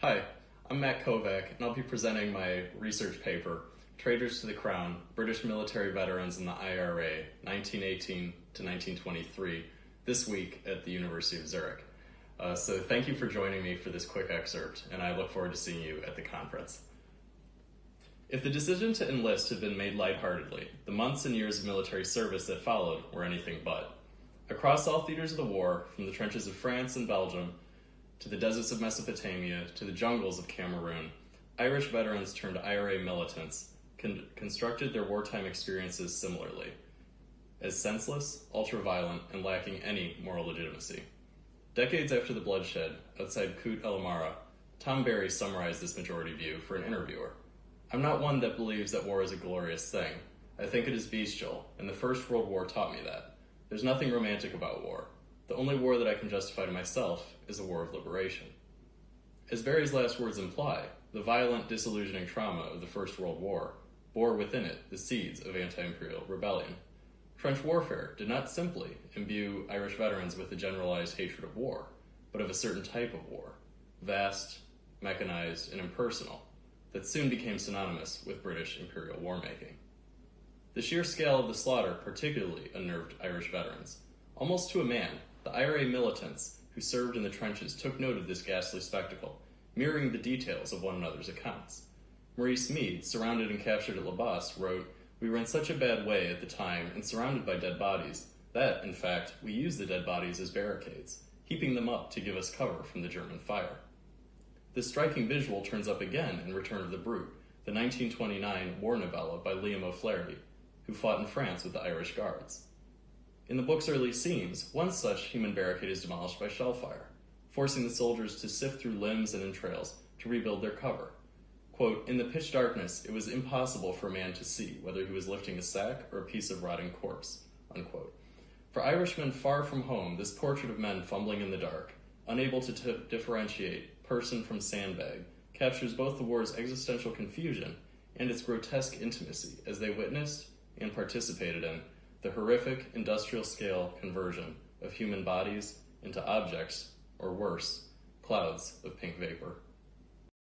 Hi, I'm Matt Kovac, and I'll be presenting my research paper, Traitors to the Crown, British Military Veterans in the IRA, 1918 to 1923, this week at the University of Zurich. So thank you for joining me for this quick excerpt, and I look forward to seeing you at the conference. If the decision to enlist had been made lightheartedly, the months and years of military service that followed were anything but. Across all theaters of the war, from the trenches of France and Belgium, to the deserts of Mesopotamia, to the jungles of Cameroon, Irish veterans turned IRA militants constructed their wartime experiences similarly, as senseless, ultra-violent, and lacking any moral legitimacy. Decades after the bloodshed, outside Kut El Amara, Tom Barry summarized this majority view for an interviewer. "I'm not one that believes that war is a glorious thing. I think it is bestial, and the First World War taught me that. There's nothing romantic about war. The only war that I can justify to myself is a war of liberation." As Barry's last words imply, the violent, disillusioning trauma of the First World War bore within it the seeds of anti-imperial rebellion. Trench warfare did not simply imbue Irish veterans with a generalized hatred of war, but of a certain type of war, vast, mechanized, and impersonal, that soon became synonymous with British imperial war-making. The sheer scale of the slaughter particularly unnerved Irish veterans. Almost to a man, the IRA militants who served in the trenches took note of this ghastly spectacle, mirroring the details of one another's accounts. Maurice Meade, surrounded and captured at La Basse, wrote, "We were in such a bad way at the time and surrounded by dead bodies that, in fact, we used the dead bodies as barricades, heaping them up to give us cover from the German fire." This striking visual turns up again in Return of the Brute, the 1929 war novella by Liam O'Flaherty, who fought in France with the Irish Guards. In the book's early scenes, one such human barricade is demolished by shellfire, forcing the soldiers to sift through limbs and entrails to rebuild their cover. Quote, "In the pitch darkness, it was impossible for a man to see whether he was lifting a sack or a piece of rotting corpse." Unquote. For Irishmen far from home, this portrait of men fumbling in the dark, unable to differentiate person from sandbag, captures both the war's existential confusion and its grotesque intimacy as they witnessed and participated in the horrific industrial-scale conversion of human bodies into objects, or worse, clouds of pink vapor.